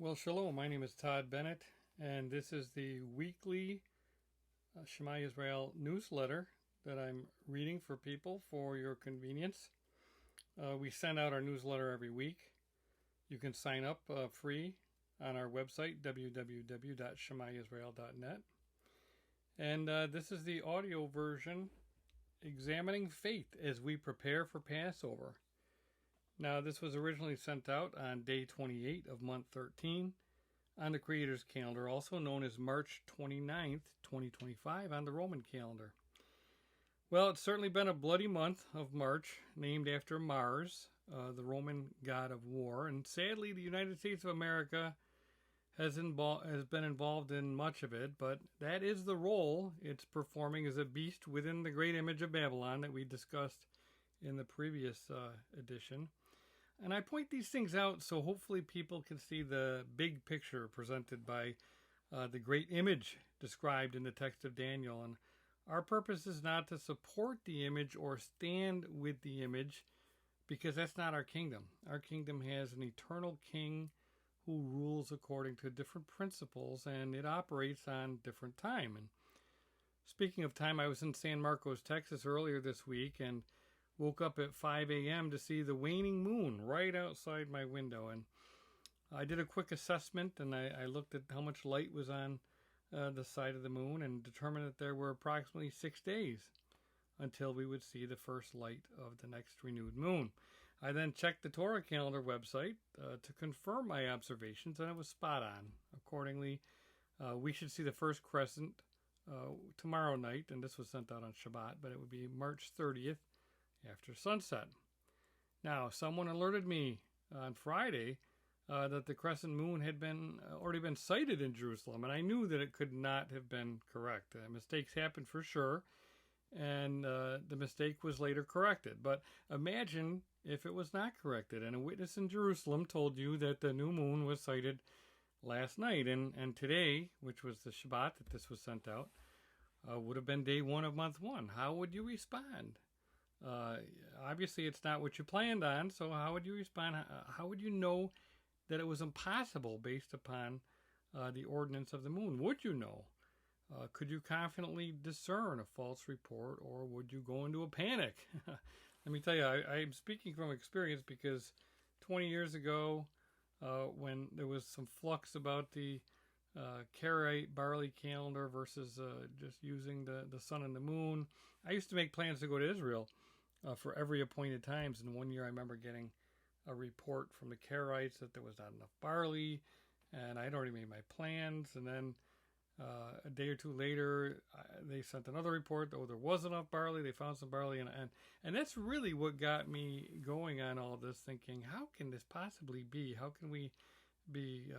Well, shalom. My name is Todd Bennett, and this is the weekly Shema Israel newsletter that I'm reading for people for your convenience. We send out our newsletter every week. You can sign up free on our website, www.shemaisrael.net. And this is the audio version, Examining Faith as we prepare for Passover. Now, this was originally sent out on day 28 of month 13 on the Creator's calendar, also known as March 29th, 2025 on the Roman calendar. Well, it's certainly been a bloody month of March, named after Mars, the Roman god of war, and sadly the United States of America has been involved in much of it, but that is the role it's performing as a beast within the great image of Babylon that we discussed in the previous edition. And I point these things out so hopefully people can see the big picture presented by the great image described in the text of Daniel. And our purpose is not to support the image or stand with the image, because that's not our kingdom. Our kingdom has an eternal king who rules according to different principles, and it operates on different time. And speaking of time, I was in San Marcos, Texas earlier this week, and woke up at 5 a.m. to see the waning moon right outside my window. And I did a quick assessment, and I looked at how much light was on the side of the moon and determined that there were approximately 6 days until we would see the first light of the next renewed moon. I then checked the Torah calendar website to confirm my observations, and it was spot on. Accordingly, we should see the first crescent tomorrow night, and this was sent out on Shabbat, but it would be March 30th, after sunset. Now, someone alerted me on Friday that the crescent moon had already been sighted in Jerusalem, and I knew that it could not have been correct. Mistakes happen for sure, and the mistake was later corrected. But imagine if it was not corrected, and a witness in Jerusalem told you that the new moon was sighted last night, and today, which was the Shabbat that this was sent out, would have been day 1 of month 1. How would you respond? Obviously, it's not what you planned on, so how would you respond? How would you know that it was impossible based upon the ordinance of the moon? Would you know? Could you confidently discern a false report, or would you go into a panic? Let me tell you, I'm speaking from experience, because 20 years ago, when there was some flux about the Karaite barley calendar versus just using the sun and the moon, I used to make plans to go to Israel for every appointed times. And one year I remember getting a report from the Karaites that there was not enough barley, and I'd already made my plans. And then a day or two later, they sent another report. Oh, there was enough barley. They found some barley, and that's really what got me going on all this, thinking, how can this possibly be? How can we be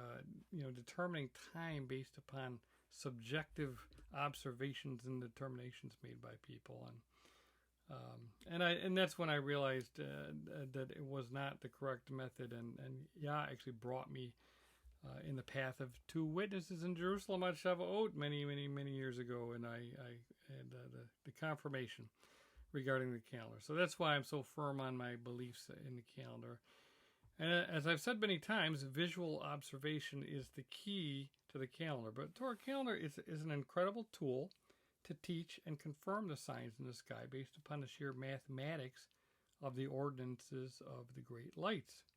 determining time based upon subjective observations and determinations made by people? And that's when I realized that it was not the correct method, and Yah actually brought me in the path of 2 witnesses in Jerusalem on Shavuot many years ago, and I had the confirmation regarding the calendar. So that's why I'm so firm on my beliefs in the calendar. And as I've said many times, visual observation is the key to the calendar. But Torah calendar is an incredible tool to teach and confirm the signs in the sky based upon the sheer mathematics of the ordinances of the great lights.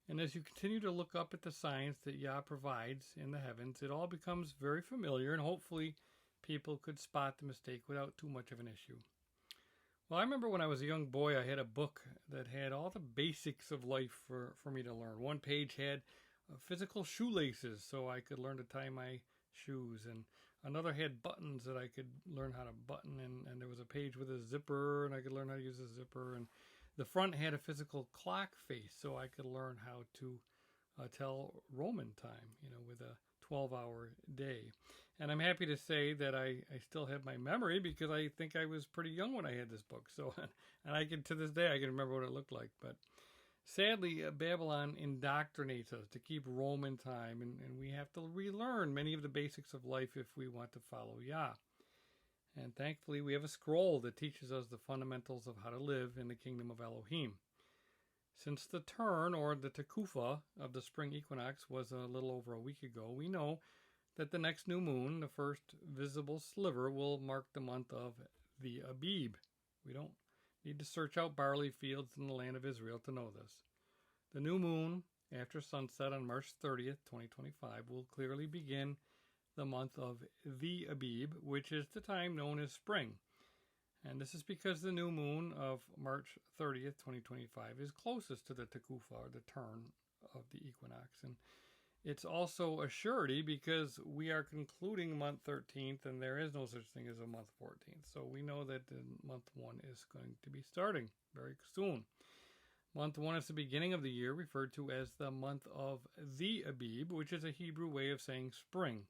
And as you continue to look up at the signs that Yah provides in the heavens, it all becomes very familiar, and hopefully people could spot the mistake without too much of an issue. Well, I remember when I was a young boy, I had a book that had all the basics of life for me to learn. One page had physical shoelaces, so I could learn to tie my shoes, and another had buttons that I could learn how to button, and there was a page with a zipper, and I could learn how to use a zipper, and the front had a physical clock face, so I could learn how to tell Roman time, with a 12-hour day. And I'm happy to say that I still have my memory, because I think I was pretty young when I had this book. So, and to this day, I can remember what it looked like. But sadly, Babylon indoctrinates us to keep Roman time, and we have to relearn many of the basics of life if we want to follow Yah. And thankfully, we have a scroll that teaches us the fundamentals of how to live in the kingdom of Elohim. Since the turn, or the Tekufa, of the spring equinox was a little over a week ago, we know that the next new moon, the first visible sliver, will mark the month of the Abib. We don't need to search out barley fields in the land of Israel to know this. The new moon, after sunset on March 30th, 2025, will clearly begin the month of the Abib, which is the time known as spring. And this is because the new moon of March 30th, 2025 is closest to the Tekufa, or the turn of the equinox. And it's also a surety because we are concluding month 13th and there is no such thing as a month 14th. So we know that the month 1 is going to be starting very soon. Month 1 is the beginning of the year, referred to as the month of the Abib, which is a Hebrew way of saying spring.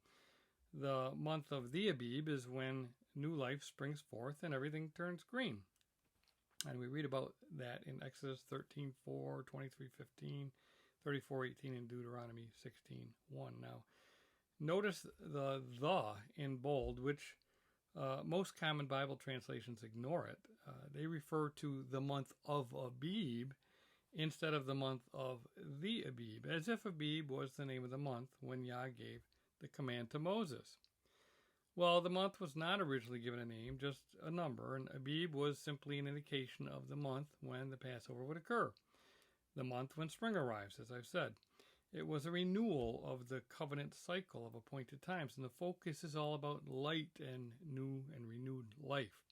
The month of the Abib is when new life springs forth and everything turns green. And we read about that in Exodus 13:4, 23:15, 34:18, and Deuteronomy 16:1. Now, notice the in bold, which most common Bible translations ignore it. They refer to the month of Abib instead of the month of the Abib, as if Abib was the name of the month when Yah gave the command to Moses. Well, the month was not originally given a name, just a number, and Abib was simply an indication of the month when the Passover would occur. The month when spring arrives, as I've said. It was a renewal of the covenant cycle of appointed times, and the focus is all about light and new and renewed life.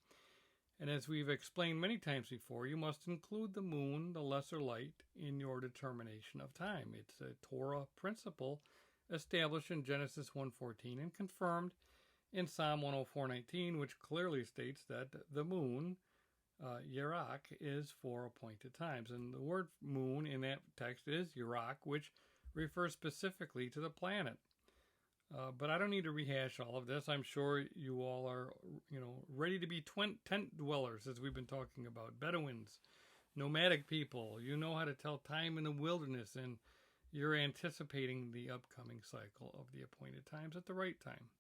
And as we've explained many times before, you must include the moon, the lesser light, in your determination of time. It's a Torah principle established in Genesis 1:14 and confirmed in Psalm 104:19, which clearly states that the moon, Yerak, is for appointed times. And the word moon in that text is Yerak, which refers specifically to the planet. But I don't need to rehash all of this. I'm sure you all are, ready to be tent dwellers, as we've been talking about. Bedouins, nomadic people. You know how to tell time in the wilderness, and you're anticipating the upcoming cycle of the appointed times at the right time.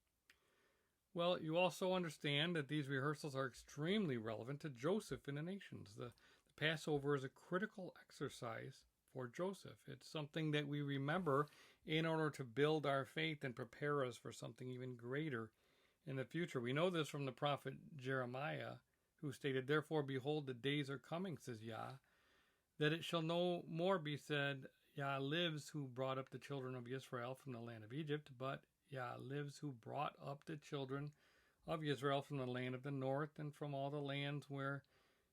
Well, you also understand that these rehearsals are extremely relevant to Joseph in the nations. The Passover is a critical exercise for Joseph. It's something that we remember in order to build our faith and prepare us for something even greater in the future. We know this from the prophet Jeremiah, who stated, "Therefore, behold, the days are coming, says Yah, that it shall no more be said, Yah lives who brought up the children of Israel from the land of Egypt, but Yah lives who brought up the children of Israel from the land of the north and from all the lands where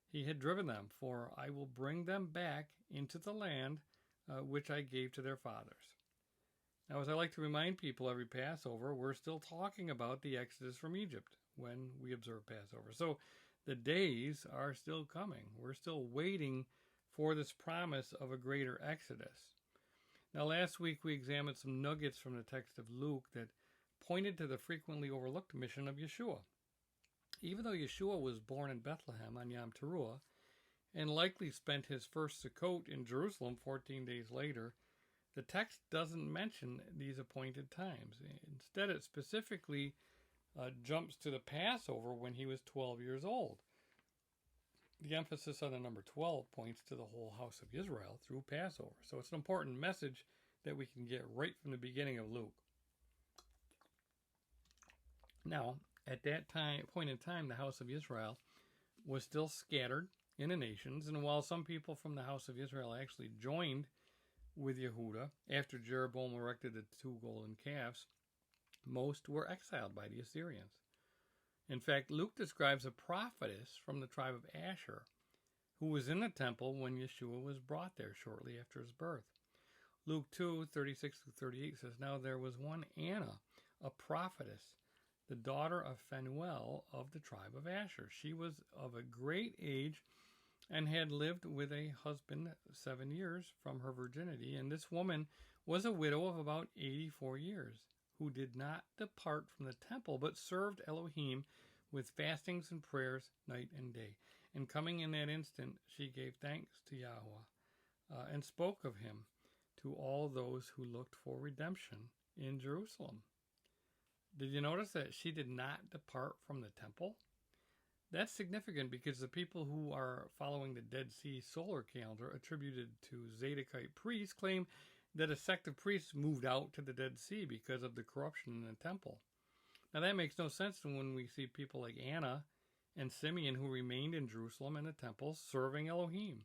he had driven them. For I will bring them back into the land which I gave to their fathers." Now, as I like to remind people every Passover, we're still talking about the Exodus from Egypt when we observe Passover. So the days are still coming. We're still waiting for this promise of a greater Exodus. Now, last week we examined some nuggets from the text of Luke that pointed to the frequently overlooked mission of Yeshua. Even though Yeshua was born in Bethlehem on Yom Teruah and likely spent his first Sukkot in Jerusalem 14 days later, the text doesn't mention these appointed times. Instead, it specifically jumps to the Passover when he was 12 years old. The emphasis on the number 12 points to the whole house of Israel through Passover. So it's an important message that we can get right from the beginning of Luke. Now, at that point in time, the house of Israel was still scattered in the nations, and while some people from the house of Israel actually joined with Yehuda after Jeroboam erected the 2 golden calves, most were exiled by the Assyrians. In fact, Luke describes a prophetess from the tribe of Asher who was in the temple when Yeshua was brought there shortly after his birth. Luke 2:36-38 says, "Now there was one Anna, a prophetess, the daughter of Phanuel of the tribe of Asher. She was of a great age and had lived with a husband 7 years from her virginity. And this woman was a widow of about 84 years, who did not depart from the temple, but served Elohim with fastings and prayers night and day. And coming in that instant, she gave thanks to Yahweh and spoke of him to all those who looked for redemption in Jerusalem." Did you notice that she did not depart from the temple? That's significant because the people who are following the Dead Sea solar calendar attributed to Zadokite priests claim that a sect of priests moved out to the Dead Sea because of the corruption in the temple. Now that makes no sense when we see people like Anna and Simeon who remained in Jerusalem and the temple serving Elohim.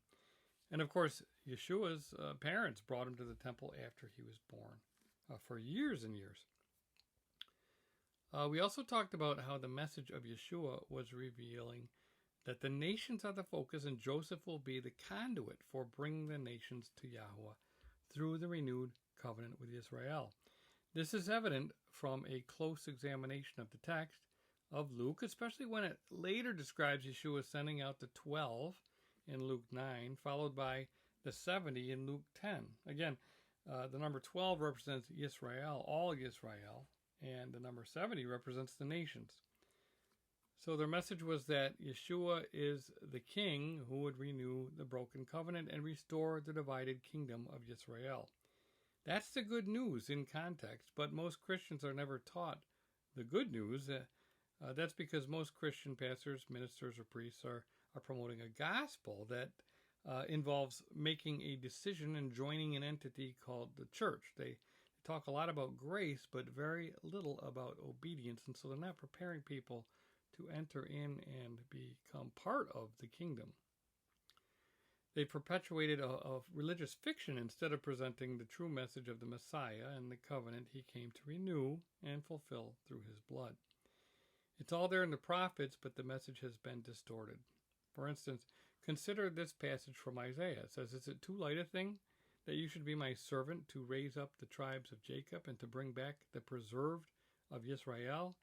And of course, Yeshua's parents brought him to the temple after he was born for years and years. We also talked about how the message of Yeshua was revealing that the nations are the focus and Joseph will be the conduit for bringing the nations to Yahweh through the renewed covenant with Israel. This is evident from a close examination of the text of Luke, especially when it later describes Yeshua sending out the 12 in Luke 9, followed by the 70 in Luke 10. Again, the number 12 represents Yisrael, all Yisrael, and the number 70 represents the nations. So their message was that Yeshua is the king who would renew the broken covenant and restore the divided kingdom of Yisrael. That's the good news in context, but most Christians are never taught the good news. That's because most Christian pastors, ministers, or priests are promoting a gospel that involves making a decision and joining an entity called the church. They talk a lot about grace, but very little about obedience, and so they're not preparing people to enter in and become part of the kingdom. They perpetuated a religious fiction instead of presenting the true message of the Messiah and the covenant he came to renew and fulfill through his blood. It's all there in the prophets, but the message has been distorted. For instance, consider this passage from Isaiah. It says, "Is it too light a thing that you should be my servant to raise up the tribes of Jacob and to bring back the preserved of Israel?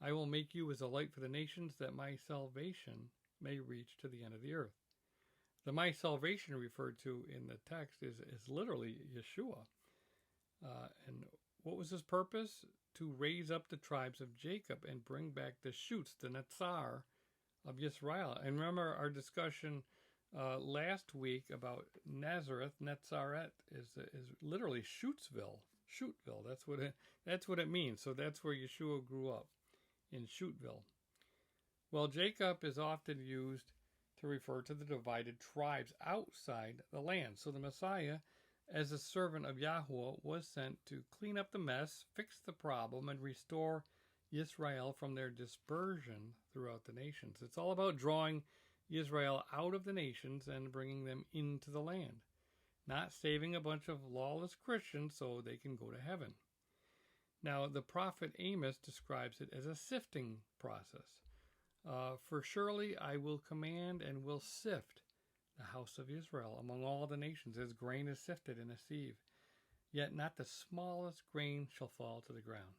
I will make you as a light for the nations, that my salvation may reach to the end of the earth." The my salvation referred to in the text is literally Yeshua. And what was his purpose? To raise up the tribes of Jacob and bring back the shoots, the Netzar of Yisrael. And remember our discussion last week about Nazareth. Netzaret is literally Shootsville. That's what it means. So that's where Yeshua grew up, in Shootville. Well, Jacob is often used to refer to the divided tribes outside the land. So the Messiah, as a servant of Yahweh, was sent to clean up the mess, fix the problem, and restore Israel from their dispersion throughout the nations. It's all about drawing Israel out of the nations and bringing them into the land, not saving a bunch of lawless Christians so they can go to heaven. Now, the prophet Amos describes it as a sifting process. "For surely I will command and will sift the house of Israel among all the nations, as grain is sifted in a sieve. Yet not the smallest grain shall fall to the ground."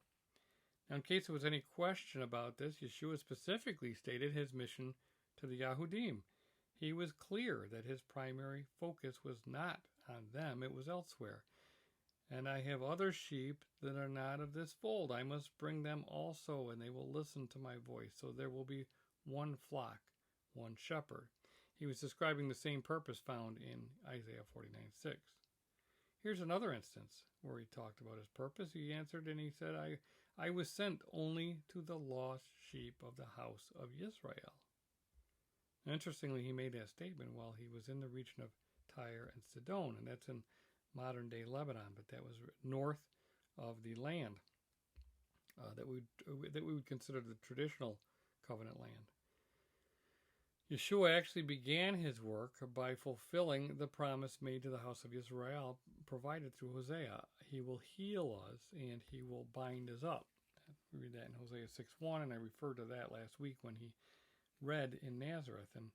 Now, in case there was any question about this, Yeshua specifically stated his mission to the Yahudim. He was clear that his primary focus was not on them, it was elsewhere. "And I have other sheep that are not of this fold. I must bring them also, and they will listen to my voice. So there will be one flock, one shepherd." He was describing the same purpose found in Isaiah 49:6. Here's another instance where he talked about his purpose. He answered and he said, I was sent only to the lost sheep of the house of Israel. Now, interestingly, he made that statement while he was in the region of Tyre and Sidon, and that's in modern-day Lebanon, but that was north of the land that we would consider the traditional covenant land. Yeshua actually began his work by fulfilling the promise made to the house of Israel provided through Hosea. He will heal us and he will bind us up. We read that in Hosea 6:1, and I referred to that last week when he read in Nazareth. And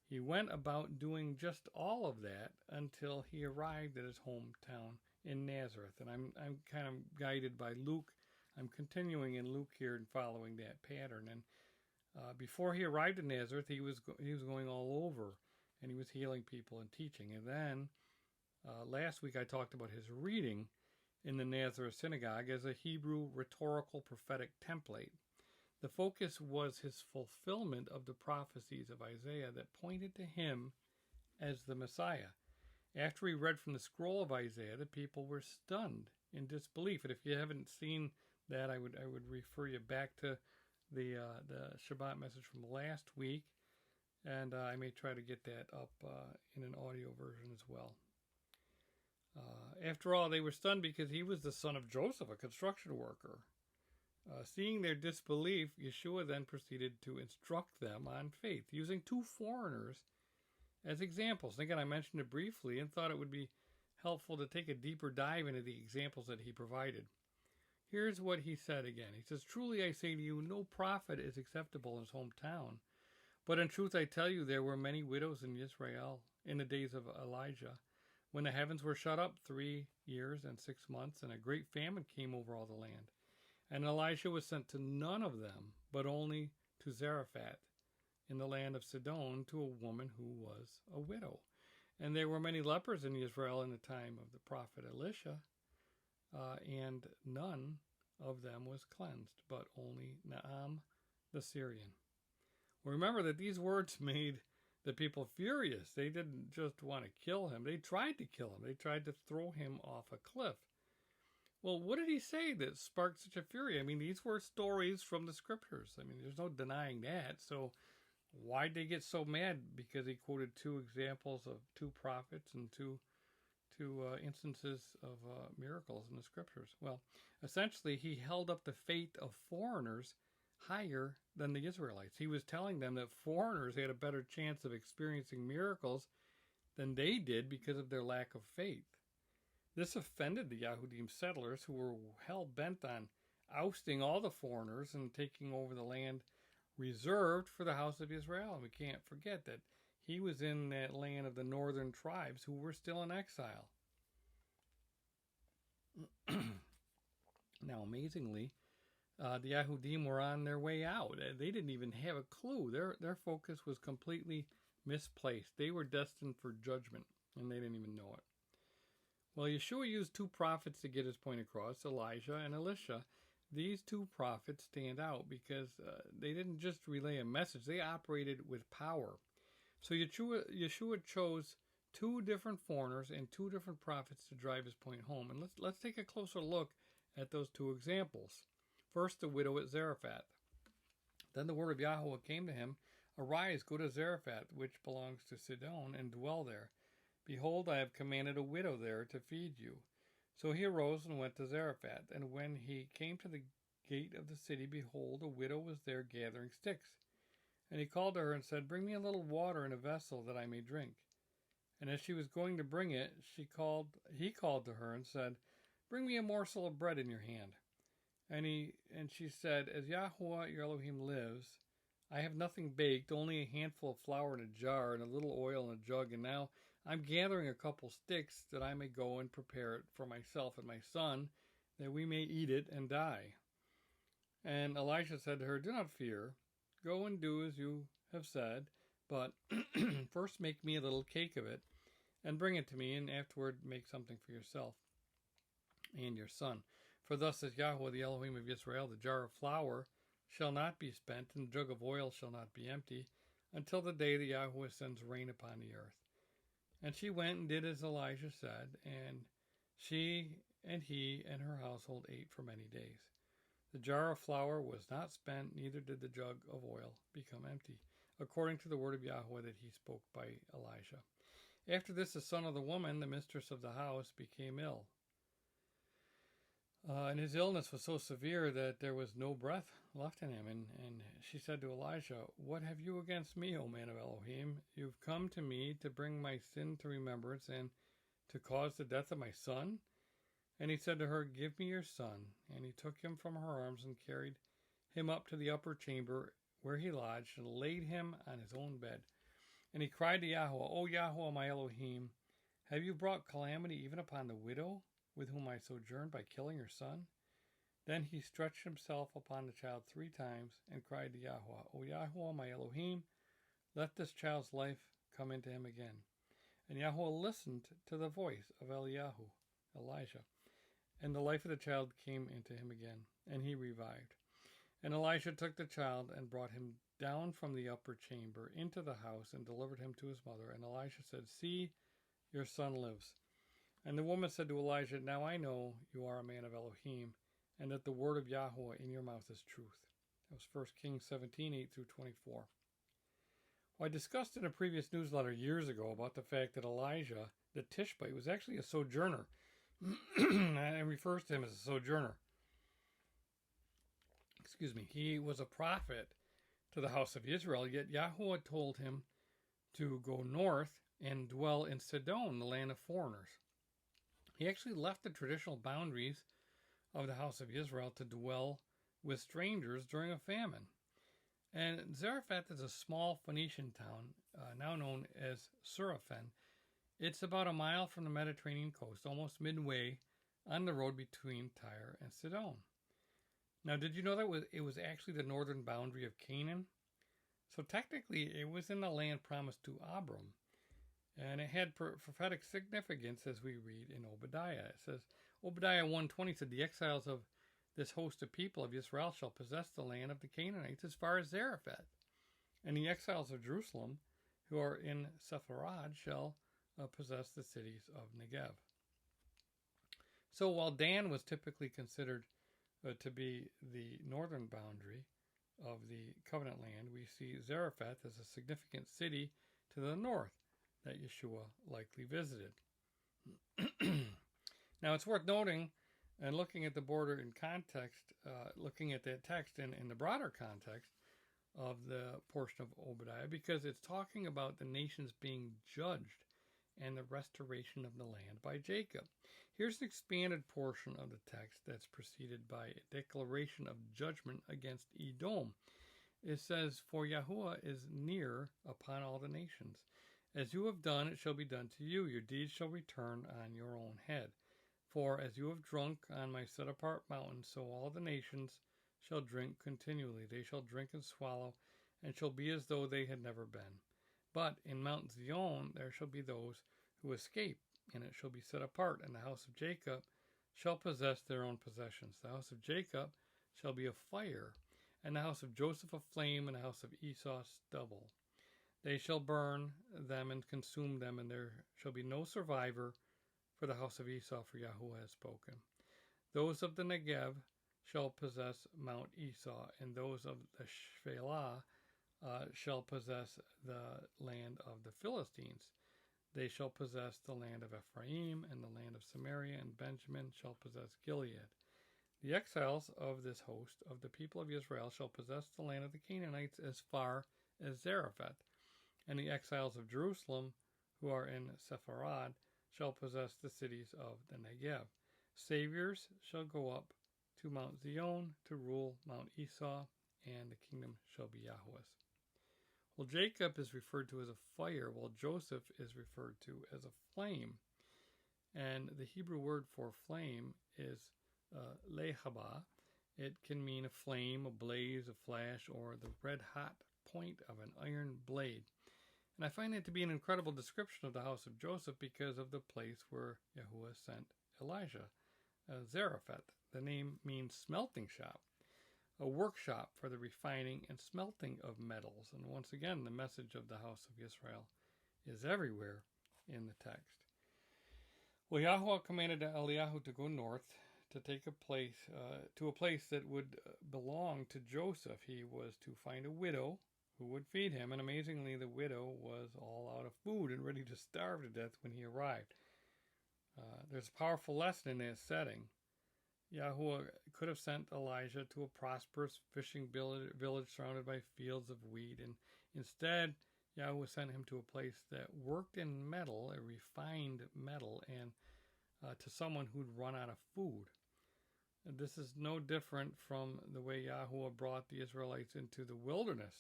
he went about doing just all of that until he arrived at his hometown in Nazareth. And I'm kind of guided by Luke. I'm continuing in Luke here and following that pattern. And before he arrived in Nazareth, he was going all over, and he was healing people and teaching. And then last week I talked about his reading in the Nazareth synagogue as a Hebrew rhetorical prophetic template. The focus was his fulfillment of the prophecies of Isaiah that pointed to him as the Messiah. After he read from the scroll of Isaiah, the people were stunned in disbelief. And if you haven't seen that, I would refer you back to the Shabbat message from last week, and I may try to get that up in an audio version as well. After all, they were stunned because he was the son of Joseph, a construction worker. Seeing their disbelief, Yeshua then proceeded to instruct them on faith, using two foreigners as examples. And again, I mentioned it briefly and thought it would be helpful to take a deeper dive into the examples that he provided. Here's what he said again. He says, "Truly I say to you, no prophet is acceptable in his hometown. But in truth I tell you, there were many widows in Israel in the days of Elijah, when the heavens were shut up 3 years and 6 months, and a great famine came over all the land. And Elisha was sent to none of them, but only to Zarephath in the land of Sidon, to a woman who was a widow. And there were many lepers in Israel in the time of the prophet Elisha, and none of them was cleansed, but only Naaman the Syrian." Well, remember that these words made the people furious. They didn't just want to kill him. They tried to kill him. They tried to throw him off a cliff. Well, what did he say that sparked such a fury? I mean, these were stories from the scriptures. I mean, there's no denying that. So why'd they get so mad? Because he quoted two examples of two prophets and two instances of miracles in the scriptures. Well, essentially, he held up the faith of foreigners higher than the Israelites. He was telling them that foreigners had a better chance of experiencing miracles than they did because of their lack of faith. This offended the Yahudim settlers, who were hell-bent on ousting all the foreigners and taking over the land reserved for the house of Israel. And we can't forget that he was in that land of the northern tribes who were still in exile. Now, amazingly, the Yahudim were on their way out. They didn't even have a clue. Their focus was completely misplaced. They were destined for judgment, and they didn't even know it. Well, Yeshua used two prophets to get his point across, Elijah and Elisha. These two prophets stand out because they didn't just relay a message. They operated with power. So Yeshua chose two different foreigners and two different prophets to drive his point home. And let's take a closer look at those two examples. First, the widow at Zarephath. Then the word of Yahweh came to him, "Arise, go to Zarephath, which belongs to Sidon, and dwell there. Behold, I have commanded a widow there to feed you." So he arose and went to Zarephath. And when he came to the gate of the city, behold, a widow was there gathering sticks. And he called to her and said, "Bring me a little water in a vessel, that I may drink." And as she was going to bring it, he called to her and said, "Bring me a morsel of bread in your hand." And she said, "As Yahuwah your Elohim lives, I have nothing baked, only a handful of flour in a jar and a little oil in a jug, and now I'm gathering a couple sticks that I may go and prepare it for myself and my son, that we may eat it and die." And Elisha said to her, "Do not fear. Go and do as you have said, but first make me a little cake of it and bring it to me, and afterward make something for yourself and your son. For thus says Yahweh, the Elohim of Israel, the jar of flour shall not be spent, and the jug of oil shall not be empty, until the day that Yahweh sends rain upon the earth." And she went and did as Elijah said, and she and he and her household ate for many days. The jar of flour was not spent, neither did the jug of oil become empty, according to the word of Yahweh that he spoke by Elijah. After this, the son of the woman, the mistress of the house, became ill. And his illness was so severe that there was no breath left in him. And she said to Elijah, "What have you against me, O man of Elohim? You've come to me to bring my sin to remembrance and to cause the death of my son?" And he said to her, "Give me your son." And he took him from her arms and carried him up to the upper chamber where he lodged and laid him on his own bed. And he cried to Yahweh, "O Yahweh, my Elohim, have you brought calamity even upon the widow with whom I sojourned by killing her son?" Then he stretched himself upon the child 3 times and cried to Yahweh, "O Yahweh, my Elohim, let this child's life come into him again." And Yahweh listened to the voice of Elijah, and the life of the child came into him again, and he revived. And Elisha took the child and brought him down from the upper chamber into the house and delivered him to his mother. And Elisha said, "See, your son lives." And the woman said to Elijah, "Now I know you are a man of Elohim, and that the word of Yahweh in your mouth is truth." That was 1 Kings 17, 8 through 24. Well, I discussed in a previous newsletter years ago about the fact that Elijah, the Tishbite, was actually a sojourner. It refers to him as a sojourner. Excuse me. He was a prophet to the house of Israel, yet Yahuwah told him to go north and dwell in Sidon, the land of foreigners. He actually left the traditional boundaries of the house of Israel to dwell with strangers during a famine. And Zarephath is a small Phoenician town, now known as Suraphen. It's about a mile from the Mediterranean coast, almost midway on the road between Tyre and Sidon. Now, did you know that it was actually the northern boundary of Canaan? So technically, it was in the land promised to Abram. And it had prophetic significance as we read in Obadiah. It says, Obadiah 1:20 said, the exiles of this host of people of Israel shall possess the land of the Canaanites as far as Zarephath. And the exiles of Jerusalem, who are in Sepharad, shall possess the cities of Negev. So while Dan was typically considered to be the northern boundary of the covenant land, we see Zarephath as a significant city to the north that Yeshua likely visited. Now, it's worth noting and looking at the border in context, looking at that text in the broader context of the portion of Obadiah, because it's talking about the nations being judged and the restoration of the land by Jacob. Here's an expanded portion of the text that's preceded by a declaration of judgment against Edom. It says, for Yahuwah is near upon all the nations. As you have done, it shall be done to you. Your deeds shall return on your own head. For as you have drunk on my set-apart mountain, so all the nations shall drink continually. They shall drink and swallow, and shall be as though they had never been. But in Mount Zion there shall be those who escape, and it shall be set apart, and the house of Jacob shall possess their own possessions. The house of Jacob shall be a fire, and the house of Joseph a flame, and the house of Esau stubble. They shall burn them and consume them, and there shall be no survivor for the house of Esau, for Yahuwah has spoken. Those of the Negev shall possess Mount Esau, and those of the Shephelah shall possess the land of the Philistines. They shall possess the land of Ephraim, and the land of Samaria, and Benjamin shall possess Gilead. The exiles of this host of the people of Israel shall possess the land of the Canaanites as far as Zarephath. And the exiles of Jerusalem, who are in Sepharad, shall possess the cities of the Negev. Saviors shall go up to Mount Zion to rule Mount Esau, and the kingdom shall be Yahweh's. Well, Jacob is referred to as a fire, while Joseph is referred to as a flame. And the Hebrew word for flame is lehaba. It can mean a flame, a blaze, a flash, or the red-hot point of an iron blade. And I find it to be an incredible description of the house of Joseph because of the place where Yahuwah sent Elijah, Zarephath. The name means smelting shop, a workshop for the refining and smelting of metals. And once again, the message of the house of Israel is everywhere in the text. Well, Yahuwah commanded Eliyahu to go north to take a place that would belong to Joseph. He was to find a widow who would feed him, and amazingly, the widow was all out of food and ready to starve to death when he arrived. There's a powerful lesson in that setting. Yahuwah could have sent Elijah to a prosperous fishing village surrounded by fields of wheat, and instead, Yahuwah sent him to a place that worked in metal, a refined metal, and to someone who'd run out of food. And this is no different from the way Yahuwah brought the Israelites into the wilderness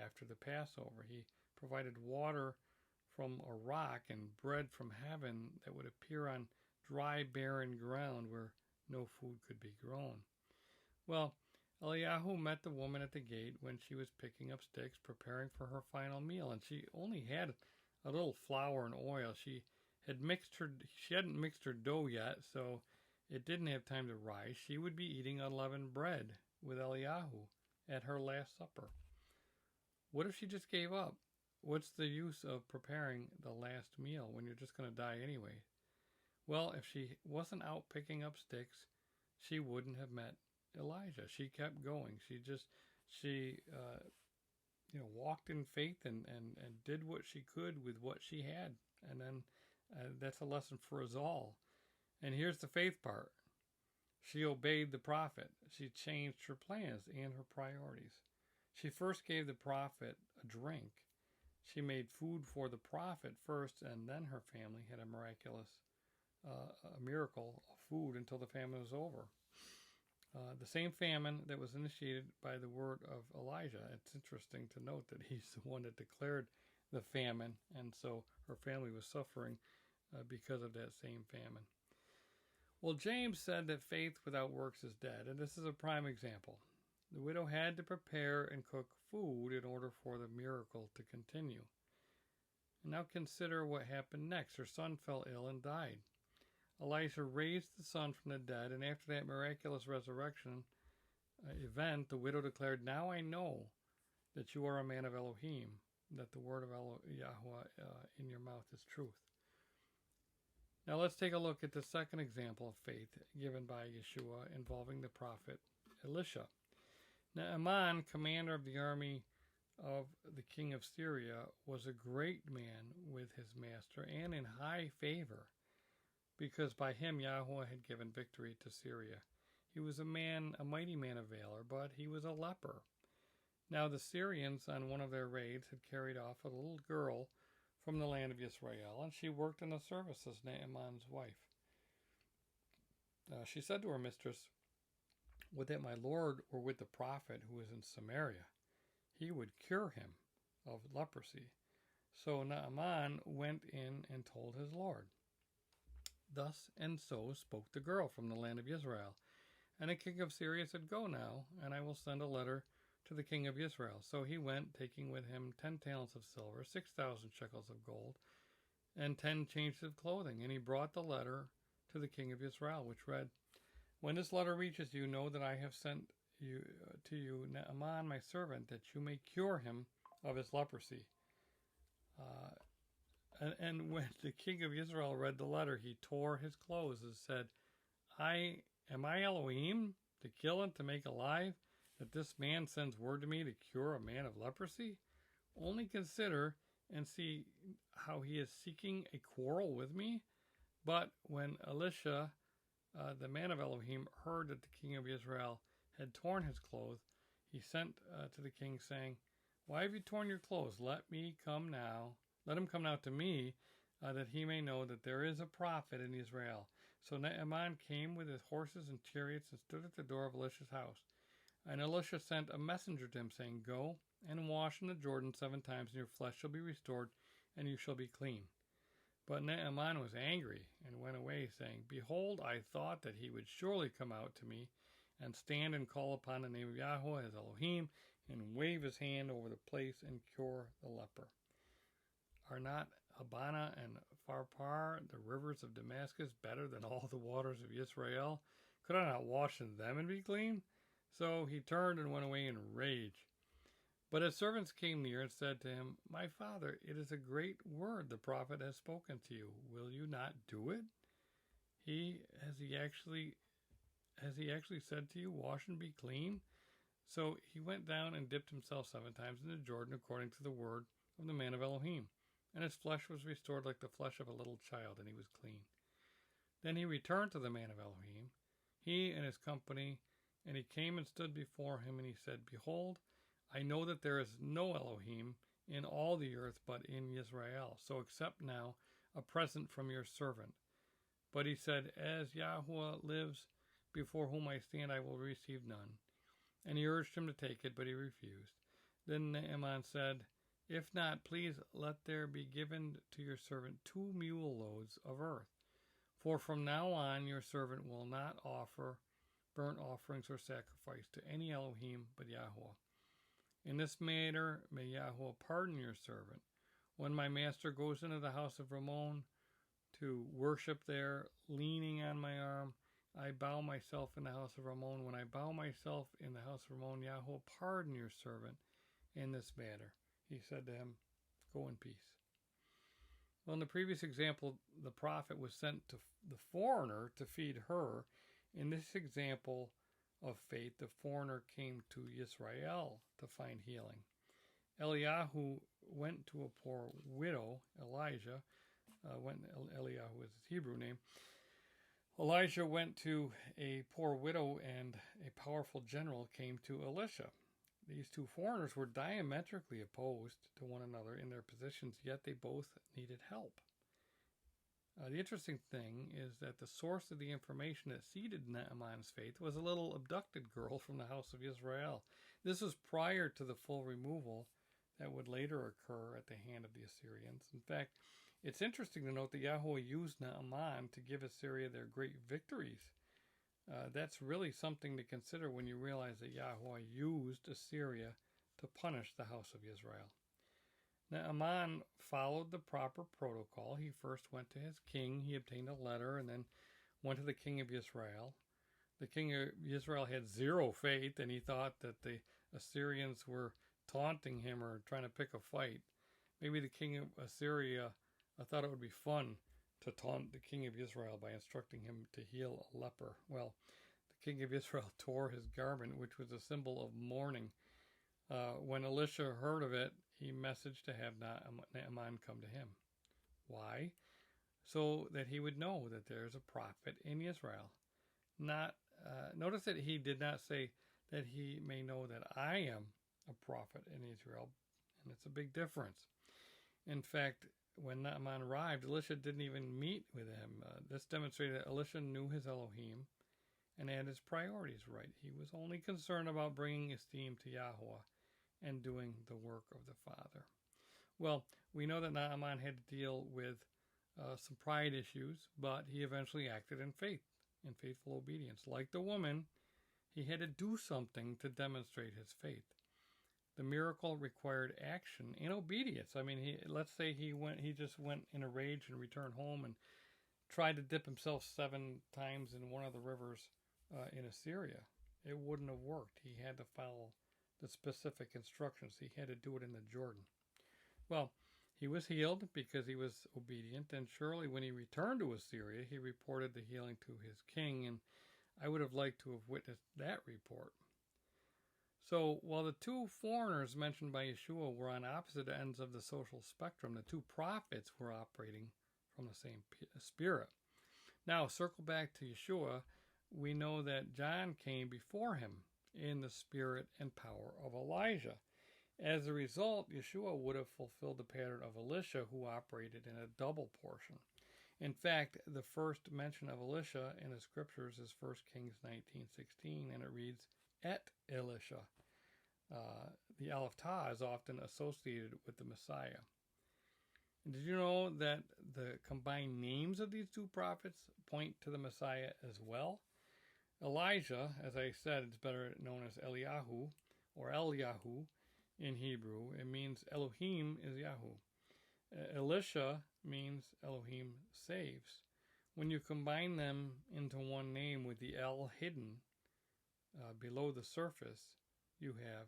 after the Passover. He provided water from a rock and bread from heaven that would appear on dry, barren ground where no food could be grown. Well, Eliyahu met the woman at the gate when she was picking up sticks, preparing for her final meal, and she only had a little flour and oil. She hadn't mixed her dough yet, so it didn't have time to rise. She would be eating unleavened bread with Eliyahu at her last supper. What if she just gave up? What's the use of preparing the last meal when you're just going to die anyway? Well, if she wasn't out picking up sticks, she wouldn't have met Elijah. She kept going. She just She walked in faith and did what she could with what she had. And then that's a lesson for us all. And here's the faith part. She obeyed the prophet. She changed her plans and her priorities. She first gave the prophet a drink. She made food for the prophet first, and then her family had a miracle of food until the famine was over. The same famine that was initiated by the word of Elijah. It's interesting to note that he's the one that declared the famine, and so her family was suffering because of that same famine. Well, James said that faith without works is dead, and this is a prime example. The widow had to prepare and cook food in order for the miracle to continue. And now consider what happened next. Her son fell ill and died. Elisha raised the son from the dead, and after that miraculous resurrection event, the widow declared, "Now I know that you are a man of Elohim, that the word of Yahweh in your mouth is truth." Now let's take a look at the second example of faith given by Yeshua involving the prophet Elisha. Naaman, commander of the army of the king of Syria, was a great man with his master and in high favor, because by him Yahweh had given victory to Syria. He was a mighty man of valor, but he was a leper. Now the Syrians, on one of their raids, had carried off a little girl from the land of Israel, and she worked in the service as Naaman's wife. She said to her mistress, "Would that my Lord were with the prophet who is in Samaria. He would cure him of leprosy." So Naaman went in and told his Lord. Thus and so spoke the girl from the land of Israel. And the king of Syria said, "Go now, and I will send a letter to the king of Israel." So he went, taking with him 10 talents of silver, 6,000 shekels of gold, and 10 changes of clothing. And he brought the letter to the king of Israel, which read, "When this letter reaches you, know that I have sent to you Naaman, my servant, that you may cure him of his leprosy." And when the king of Israel read the letter, he tore his clothes and said, Am I Elohim, to kill and to make alive, that this man sends word to me to cure a man of leprosy? Only consider and see how he is seeking a quarrel with me. But when Elisha, the man of Elohim, heard that the king of Israel had torn his clothes, he sent to the king, saying, "Why have you torn your clothes? Let him come now to me, that he may know that there is a prophet in Israel." So Naaman came with his horses and chariots and stood at the door of Elisha's house. And Elisha sent a messenger to him, saying, "Go and wash in the Jordan 7 times, and your flesh shall be restored, and you shall be clean." But Naaman was angry and went away, saying, "Behold, I thought that he would surely come out to me and stand and call upon the name of Yahweh as Elohim, and wave his hand over the place and cure the leper. Are not Abana and Pharpar, the rivers of Damascus, better than all the waters of Israel? Could I not wash in them and be clean?" So he turned and went away in rage. But his servants came near and said to him, "My father, it is a great word the prophet has spoken to you. Will you not do it? Has he actually said to you, 'Wash and be clean'?" So he went down and dipped himself 7 times in the Jordan, according to the word of the man of Elohim. And his flesh was restored like the flesh of a little child, and he was clean. Then he returned to the man of Elohim, he and his company, and he came and stood before him, and he said, "Behold, I know that there is no Elohim in all the earth but in Israel. So accept now a present from your servant." But he said, "As Yahweh lives, before whom I stand, I will receive none." And he urged him to take it, but he refused. Then Naaman said, "If not, please let there be given to your servant 2 mule loads of earth. For from now on your servant will not offer burnt offerings or sacrifice to any Elohim but Yahweh. In this matter may Yahweh pardon your servant. When my master goes into the house of Ramon to worship there, leaning on my arm, I bow myself in the house of Ramon. When I bow myself in the house of Ramon, Yahweh pardon your servant in this matter." He said to him, "Go in peace." Well, in the previous example, the prophet was sent to the foreigner to feed her. In this example, of faith, the foreigner came to Israel to find healing. Eliyahu went to a poor widow, Elihu is his Hebrew name. Elijah went to a poor widow, and a powerful general came to Elisha. These two foreigners were diametrically opposed to one another in their positions, yet they both needed help. The interesting thing is that the source of the information that seeded Naaman's faith was a little abducted girl from the house of Israel. This was prior to the full removal that would later occur at the hand of the Assyrians. In fact, it's interesting to note that Yahweh used Naaman to give Assyria their great victories. That's really something to consider when you realize that Yahweh used Assyria to punish the house of Israel. Naaman followed the proper protocol. He first went to his king. He obtained a letter and then went to the king of Israel. The king of Israel had zero faith, and he thought that the Assyrians were taunting him or trying to pick a fight. Maybe the king of Assyria thought it would be fun to taunt the king of Israel by instructing him to heal a leper. Well, the king of Israel tore his garment, which was a symbol of mourning. When Elisha heard of it, he messaged to have Naaman come to him. Why? So that he would know that there's a prophet in Israel. Notice that he did not say that he may know that I am a prophet in Israel, and it's a big difference. In fact, when Naaman arrived, Elisha didn't even meet with him. This demonstrated that Elisha knew his Elohim and had his priorities right. He was only concerned about bringing esteem to Yahweh and doing the work of the Father. Well, we know that Naaman had to deal with some pride issues, but he eventually acted in faith, in faithful obedience. Like the woman, he had to do something to demonstrate his faith. The miracle required action and obedience. I mean, let's say he just went in a rage and returned home and tried to dip himself 7 times in one of the rivers in Assyria. It wouldn't have worked. He had to follow the specific instructions. He had to do it in the Jordan. Well, he was healed because he was obedient, and surely when he returned to Assyria, he reported the healing to his king, and I would have liked to have witnessed that report. So, while the two foreigners mentioned by Yeshua were on opposite ends of the social spectrum, the two prophets were operating from the same spirit. Now, circle back to Yeshua, we know that John came before him in the spirit and power of Elijah. As a result, Yeshua would have fulfilled the pattern of Elisha, who operated in a double portion. In fact, the first mention of Elisha in the scriptures is 1 Kings 19:16, and it reads, Et Elisha. The Aleph Tah is often associated with the Messiah. And did you know that the combined names of these two prophets point to the Messiah as well? Elijah, as I said, is better known as Eliyahu or Eliyahu in Hebrew. It means Elohim is Yahu. Elisha means Elohim saves. When you combine them into one name with the El hidden below the surface, you have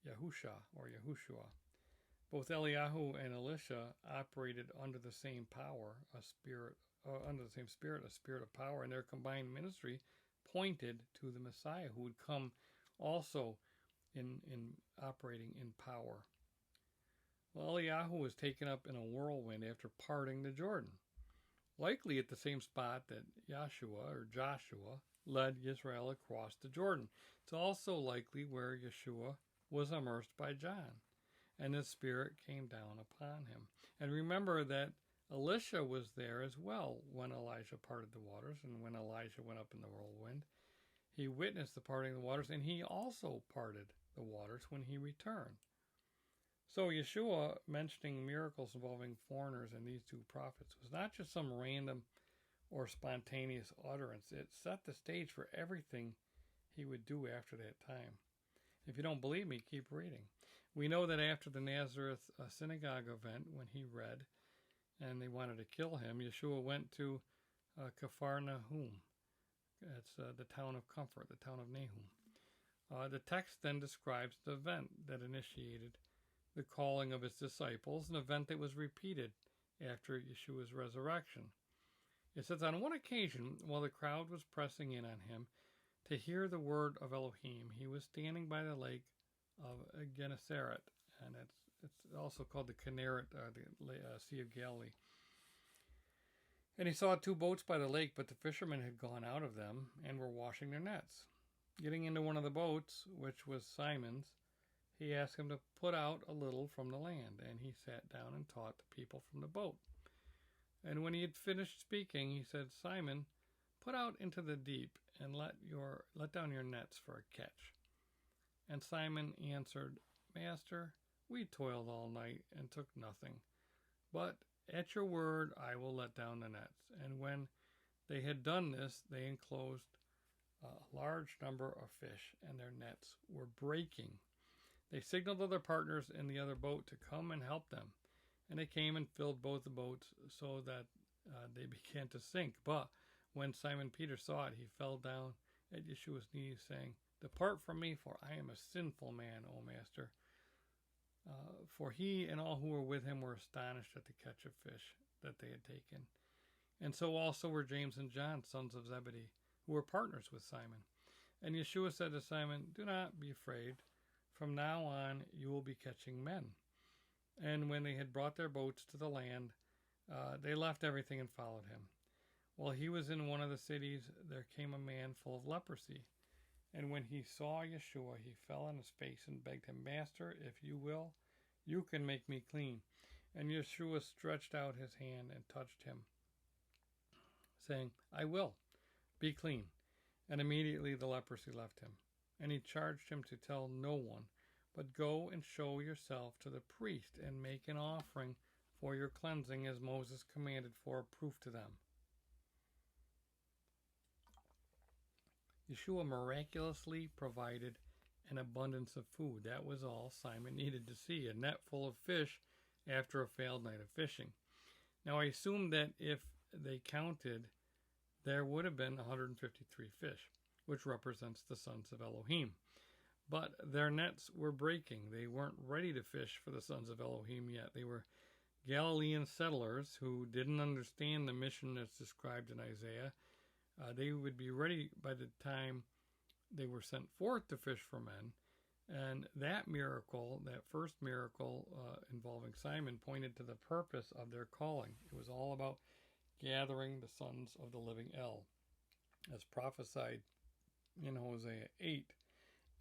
Yahusha or Yahushua. Both Eliyahu and Elisha operated under the same power, a spirit of power, and their combined ministry pointed to the Messiah, who would come also in operating in power. Well, Eliyahu was taken up in a whirlwind after parting the Jordan, likely at the same spot that Joshua led Israel across the Jordan. It's also likely where Yeshua was immersed by John, and the Spirit came down upon him. And remember that Elisha was there as well when Elijah parted the waters, and when Elijah went up in the whirlwind, he witnessed the parting of the waters, and he also parted the waters when he returned. So Yeshua mentioning miracles involving foreigners and these two prophets was not just some random or spontaneous utterance. It set the stage for everything he would do after that time. If you don't believe me, keep reading. We know that after the Nazareth synagogue event, when he read and they wanted to kill him, Yeshua went to Capharnaum. That's the town of comfort, the town of Nahum. The text then describes the event that initiated the calling of his disciples, an event that was repeated after Yeshua's resurrection. It says, on one occasion, while the crowd was pressing in on him to hear the word of Elohim. He was standing by the lake of Gennesaret, and it's also called the Kinneret, the Sea of Galilee. And he saw 2 boats by the lake, but the fishermen had gone out of them and were washing their nets. Getting into one of the boats, which was Simon's, he asked him to put out a little from the land, and he sat down and taught the people from the boat. And when he had finished speaking, he said, "Simon, put out into the deep and let down your nets for a catch." And Simon answered, "Master, we toiled all night and took nothing, but at your word I will let down the nets." And when they had done this, they enclosed a large number of fish, and their nets were breaking. They signaled to their partners in the other boat to come and help them. And they came and filled both the boats so that they began to sink. But when Simon Peter saw it, he fell down at Yeshua's knees, saying, "Depart from me, for I am a sinful man, O Master." For he and all who were with him were astonished at the catch of fish that they had taken. And so also were James and John, sons of Zebedee, who were partners with Simon. And Yeshua said to Simon, "Do not be afraid. From now on you will be catching men." And when they had brought their boats to the land, they left everything and followed him. While he was in one of the cities, there came a man full of leprosy. And when he saw Yeshua, he fell on his face and begged him, "Master, if you will, you can make me clean." And Yeshua stretched out his hand and touched him, saying, "I will, be clean." And immediately the leprosy left him. And he charged him to tell no one, but go and show yourself to the priest and make an offering for your cleansing as Moses commanded for a proof to them. Yeshua miraculously provided an abundance of food. That was all Simon needed to see, a net full of fish after a failed night of fishing. Now I assume that if they counted, there would have been 153 fish, which represents the sons of Elohim. But their nets were breaking. They weren't ready to fish for the sons of Elohim yet. They were Galilean settlers who didn't understand the mission that's described in Isaiah. They would be ready by the time they were sent forth to fish for men. And that miracle, that first miracle involving Simon, pointed to the purpose of their calling. It was all about gathering the sons of the living El, as prophesied in Hosea 8.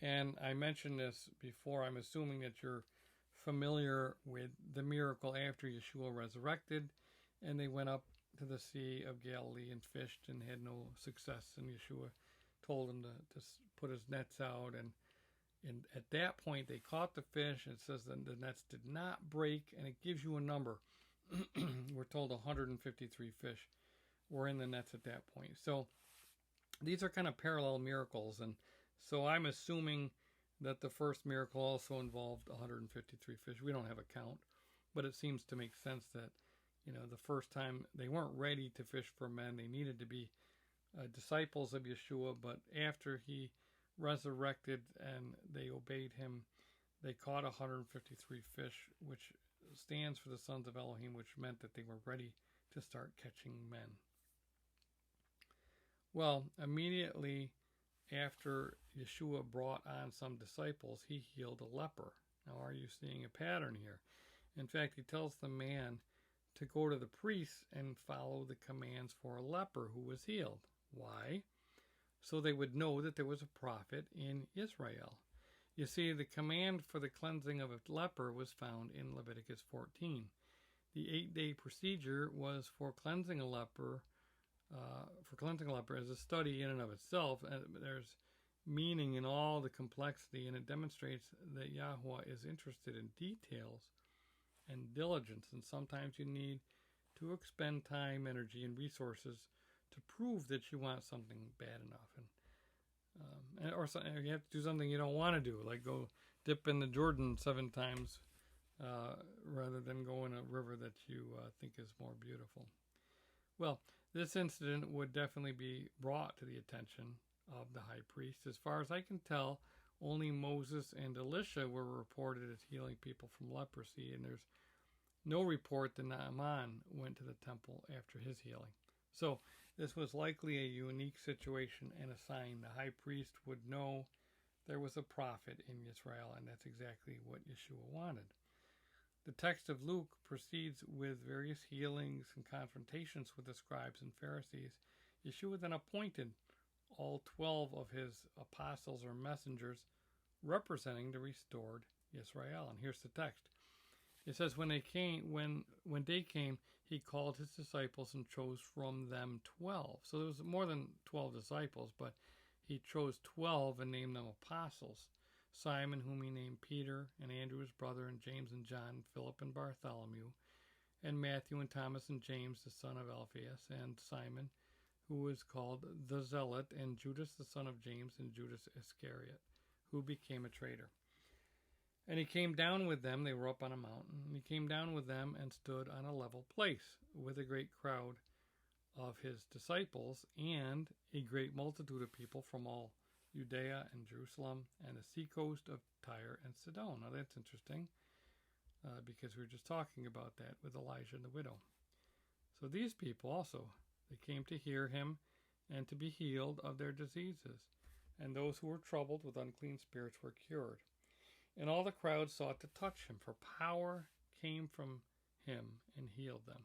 And I mentioned this before. I'm assuming that you're familiar with the miracle after Yeshua resurrected, and they went up to the Sea of Galilee and fished and had no success. And Yeshua told them to put his nets out, and at that point they caught the fish. It says that the nets did not break, and it gives you a number. We're told 153 fish were in the nets at that point. So these are kind of parallel miracles, and so I'm assuming that the first miracle also involved 153 fish. We don't have a count, but it seems to make sense that, the first time they weren't ready to fish for men. They needed to be disciples of Yeshua, but after he resurrected and they obeyed him, they caught 153 fish, which stands for the sons of Elohim, which meant that they were ready to start catching men. Well, immediately after Yeshua brought on some disciples, he healed a leper. Now, are you seeing a pattern here? In fact, he tells the man to go to the priests and follow the commands for a leper who was healed. Why? So they would know that there was a prophet in Israel. You see, the command for the cleansing of a leper was found in Leviticus 14. The 8-day procedure was for cleansing a leper. As a study in and of itself. There's meaning in all the complexity, and it demonstrates that Yahweh is interested in details and diligence, and sometimes you need to expend time, energy, and resources to prove that you want something bad enough, or you have to do something you don't want to do, like go dip in the Jordan 7 times rather than go in a river that you think is more beautiful. Well, this incident would definitely be brought to the attention of the high priest. As far as I can tell, only Moses and Elisha were reported as healing people from leprosy, and there's no report that Naaman went to the temple after his healing. So This was likely a unique situation and a sign the high priest would know there was a prophet in Israel, and that's exactly what Yeshua wanted. The text of Luke proceeds with various healings and confrontations with the scribes and Pharisees. Yeshua then appointed all 12 of his apostles or messengers representing the restored Israel. And here's the text. It says, when day came, he called his disciples and chose from them 12. So there was more than 12 disciples, but he chose 12 and named them apostles. Simon, whom he named Peter, and Andrew his brother, and James and John, Philip and Bartholomew, and Matthew and Thomas and James the son of Alphaeus, and Simon, who was called the Zealot, and Judas the son of James, and Judas Iscariot, who became a traitor. And he came down with them, they were up on a mountain, and he came down with them and stood on a level place with a great crowd of his disciples and a great multitude of people from all Judea and Jerusalem and the seacoast of Tyre and Sidon. Now that's interesting because we were just talking about that with Elijah and the widow. So these people also, they came to hear him and to be healed of their diseases. And those who were troubled with unclean spirits were cured. And all the crowd sought to touch him, for power came from him and healed them.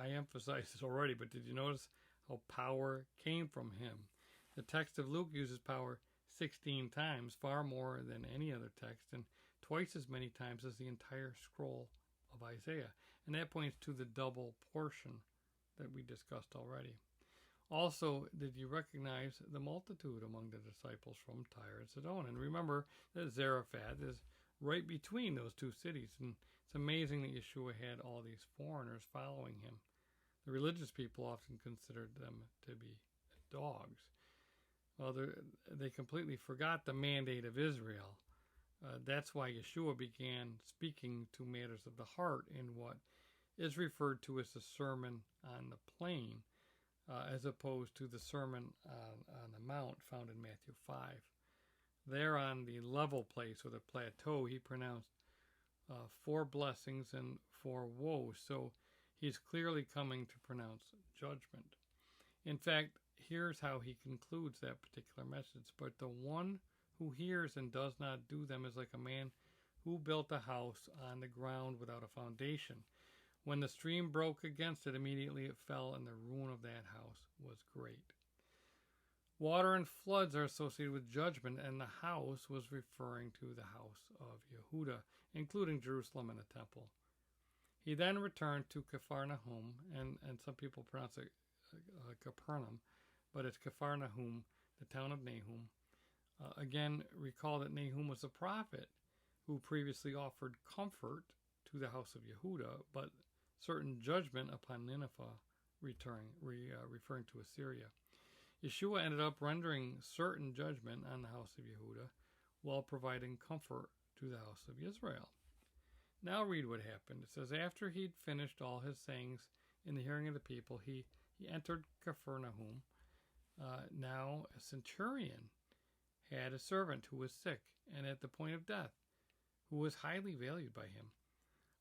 I emphasized this already, but did you notice how power came from him? The text of Luke uses power 16 times, far more than any other text, and twice as many times as the entire scroll of Isaiah. And that points to the double portion that we discussed already. Also, did you recognize the multitude among the disciples from Tyre and Sidon? And remember that Zarephath is right between those two cities. And it's amazing that Yeshua had all these foreigners following him. The religious people often considered them to be dogs. Well, they completely forgot the mandate of Israel. That's why Yeshua began speaking to matters of the heart in what is referred to as the Sermon on the Plain, as opposed to the Sermon on the Mount found in Matthew 5. There on the level place or the plateau, he pronounced 4 blessings and 4 woes. So he's clearly coming to pronounce judgment. In fact, here's how he concludes that particular message. But the one who hears and does not do them is like a man who built a house on the ground without a foundation. When the stream broke against it, immediately it fell, and the ruin of that house was great. Water and floods are associated with judgment, and the house was referring to the house of Yehuda, including Jerusalem and the temple. He then returned to Capharnaum, and some people pronounce it Capernaum, but it's Capharnaum, the town of Nahum. Again, recall that Nahum was a prophet who previously offered comfort to the house of Yehuda, but certain judgment upon Nineveh, referring to Assyria. Yeshua ended up rendering certain judgment on the house of Yehuda while providing comfort to the house of Israel. Now read what happened. It says, after he'd finished all his sayings in the hearing of the people, he entered Capharnaum. Now a centurion had a servant who was sick and at the point of death, who was highly valued by him.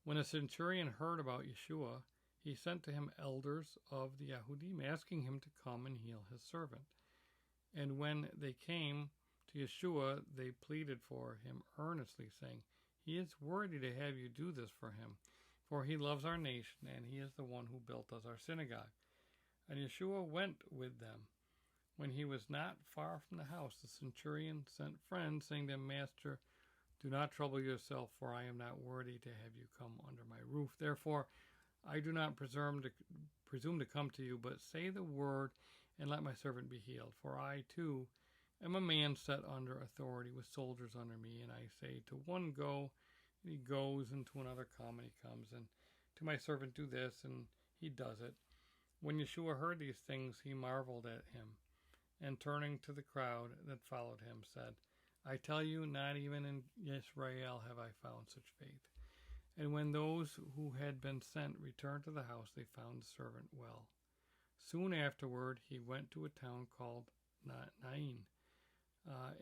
When a centurion heard about Yeshua, he sent to him elders of the Yahudim, asking him to come and heal his servant. And when they came to Yeshua, they pleaded for him earnestly, saying, he is worthy to have you do this for him, for he loves our nation, and he is the one who built us our synagogue. And Yeshua went with them. When he was not far from the house, the centurion sent friends, saying to him, Master, do not trouble yourself, for I am not worthy to have you come under my roof. Therefore, I do not presume to come to you, but say the word, and let my servant be healed. For I, too, am a man set under authority, with soldiers under me. And I say to one, go, and he goes, and to another, come, and he comes. And to my servant, do this, and he does it. When Yeshua heard these things, he marveled at him, and turning to the crowd that followed him, said, I tell you, not even in Israel have I found such faith. And when those who had been sent returned to the house, they found the servant well. Soon afterward, he went to a town called Nain,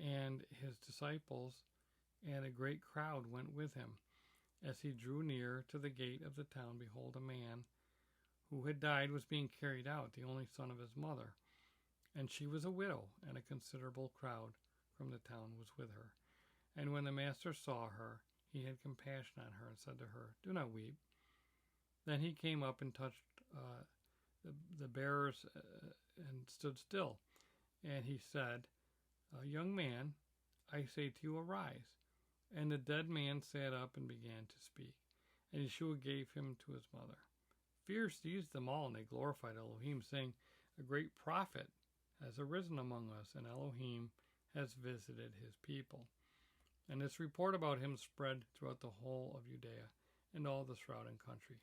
and his disciples and a great crowd went with him. As he drew near to the gate of the town, behold, a man who had died, was being carried out, the only son of his mother. And she was a widow, and a considerable crowd from the town was with her. And when the master saw her, he had compassion on her and said to her, "Do not weep." Then he came up and touched the bearers and stood still. And he said, "Young man, I say to you, arise." And the dead man sat up and began to speak. And Yeshua gave him to his mother. Fear seized them all, and they glorified Elohim, saying, "A great prophet has arisen among us, and Elohim has visited his people." And this report about him spread throughout the whole of Judea and all the surrounding country.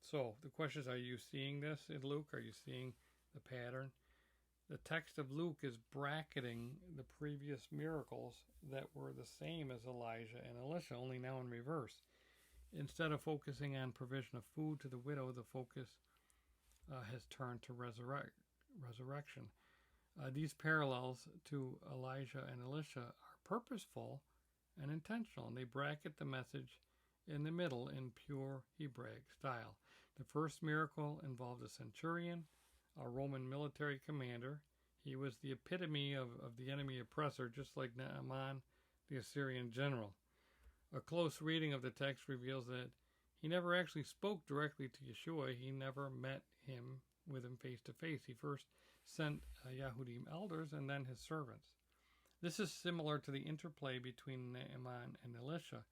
So the question is, are you seeing this in Luke? Are you seeing the pattern? The text of Luke is bracketing the previous miracles that were the same as Elijah and Elisha, only now in reverse. Instead of focusing on provision of food to the widow, the focus has turned to resurrection. These parallels to Elijah and Elisha are purposeful and intentional, and they bracket the message in the middle in pure Hebraic style. The first miracle involved a centurion, a Roman military commander. He was the epitome of the enemy oppressor, just like Naaman, the Assyrian general. A close reading of the text reveals that he never actually spoke directly to Yeshua. He never met with him face to face. He first sent Yahudim elders and then his servants. This is similar to the interplay between Naaman and Elisha,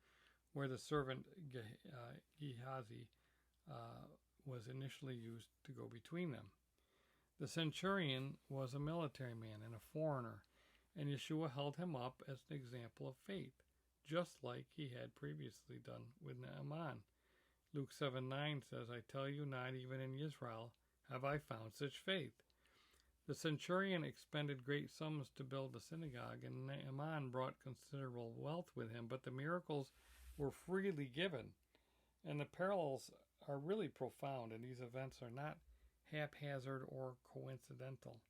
where the servant Gehazi was initially used to go between them. The centurion was a military man and a foreigner, and Yeshua held him up as an example of faith, just like he had previously done with Naaman. Luke 7:9 says, "I tell you, not even in Israel have I found such faith." The centurion expended great sums to build the synagogue, and Naaman brought considerable wealth with him, but the miracles were freely given. And the parallels are really profound, and these events are not haphazard or coincidental.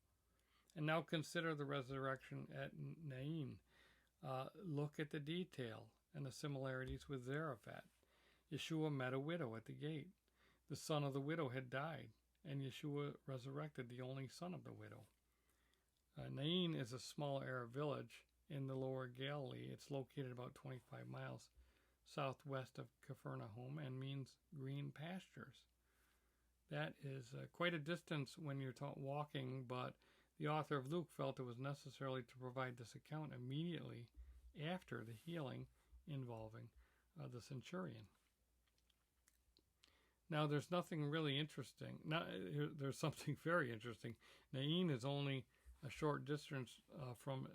And now consider the resurrection at Nain. Look at the detail and the similarities with Zarephath. Yeshua met a widow at the gate. The son of the widow had died, and Yeshua resurrected the only son of the widow. Nain is a small Arab village in the lower Galilee. It's located about 25 miles southwest of Capernaum and means green pastures. That is quite a distance when you're walking, but the author of Luke felt it was necessary to provide this account immediately after the healing involving the centurion. Now, there's nothing really interesting. There's something very interesting. Nain is only a short distance from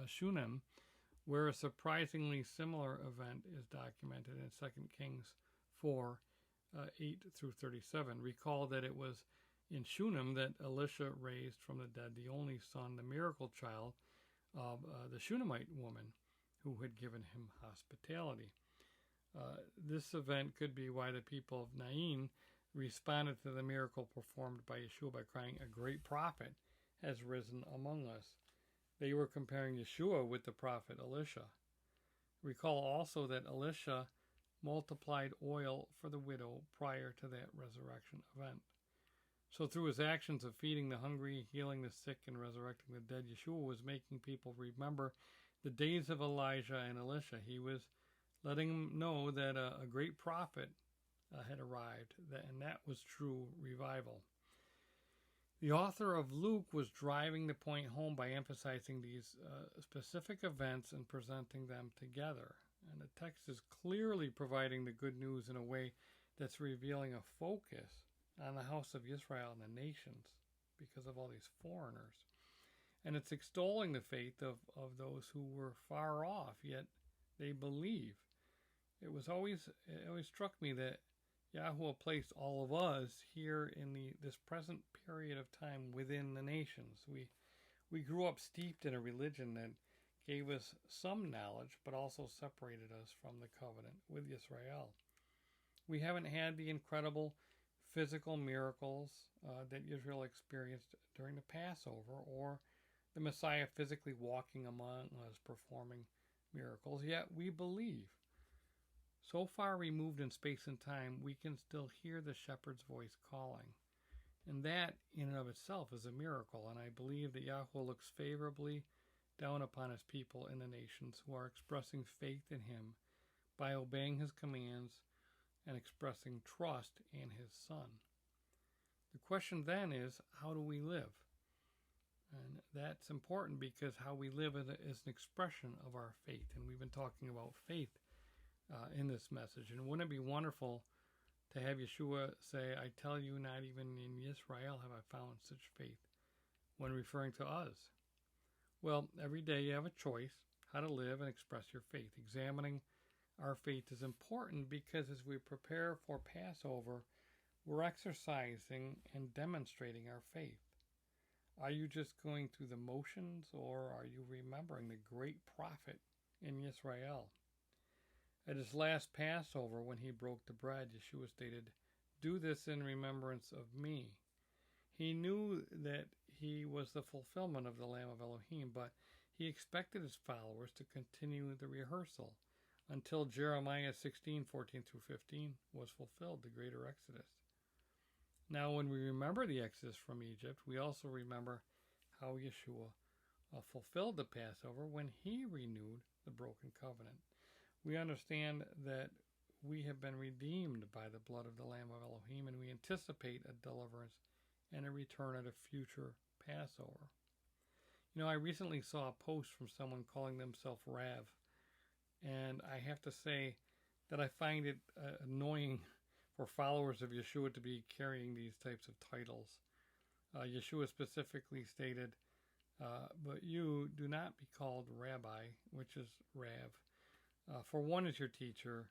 Shunem, where a surprisingly similar event is documented in 2 Kings 4, 8 through 37. Recall that it was in Shunem that Elisha raised from the dead the only son, the miracle child of the Shunammite woman who had given him hospitality. This event could be why the people of Nain responded to the miracle performed by Yeshua by crying, "A great prophet has risen among us." They were comparing Yeshua with the prophet Elisha. Recall also that Elisha multiplied oil for the widow prior to that resurrection event. So through his actions of feeding the hungry, healing the sick, and resurrecting the dead, Yeshua was making people remember the days of Elijah and Elisha. He was letting them know that a great prophet had arrived, and that was true revival. The author of Luke was driving the point home by emphasizing these specific events and presenting them together. And the text is clearly providing the good news in a way that's revealing a focus on the house of Israel and the nations because of all these foreigners. And it's extolling the faith of those who were far off, yet they believe. It always struck me that Yahuwah placed all of us here in this present period of time within the nations. We grew up steeped in a religion that gave us some knowledge, but also separated us from the covenant with Israel. We haven't had the incredible physical miracles that Israel experienced during the Passover, or the Messiah physically walking among us performing miracles, yet we believe. So far removed in space and time, we can still hear the shepherd's voice calling. And that, in and of itself, is a miracle. And I believe that Yahweh looks favorably down upon his people in the nations who are expressing faith in him by obeying his commands and expressing trust in his Son. The question then is, how do we live? And that's important because how we live is an expression of our faith. And we've been talking about faith in this message. And wouldn't it be wonderful to have Yeshua say, I tell you, not even in Israel have I found such faith, when referring to us? Well, every day you have a choice how to live and express your faith. Examining our faith is important because as we prepare for Passover, we're exercising and demonstrating our faith. Are you just going through the motions, or are you remembering the great prophet in Israel? At his last Passover, when he broke the bread, Yeshua stated, "Do this in remembrance of me." He knew that he was the fulfillment of the Lamb of Elohim, but he expected his followers to continue the rehearsal until Jeremiah 16:14-15 was fulfilled, the greater Exodus. Now, when we remember the Exodus from Egypt, we also remember how Yeshua fulfilled the Passover when he renewed the broken covenant. We understand that we have been redeemed by the blood of the Lamb of Elohim, and we anticipate a deliverance and a return at a future Passover. You know, I recently saw a post from someone calling themselves Rav, and I have to say that I find it annoying for followers of Yeshua to be carrying these types of titles. Yeshua specifically stated, but you do not be called Rabbi, which is Rav, for one is your teacher,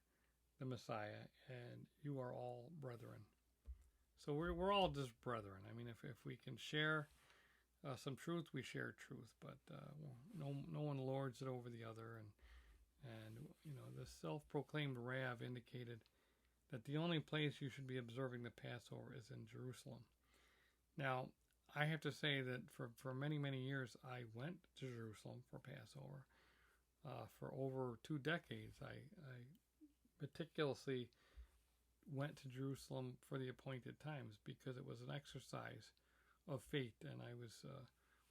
the Messiah, and you are all brethren. So we're all just brethren. I mean, if we can share some truth, we share truth, but no one lords it over the other. And you know, the self-proclaimed Rav indicated that the only place you should be observing the Passover is in Jerusalem. Now, I have to say that for many, many years, I went to Jerusalem for Passover. For over 2 decades, I meticulously went to Jerusalem for the appointed times because it was an exercise of faith and I was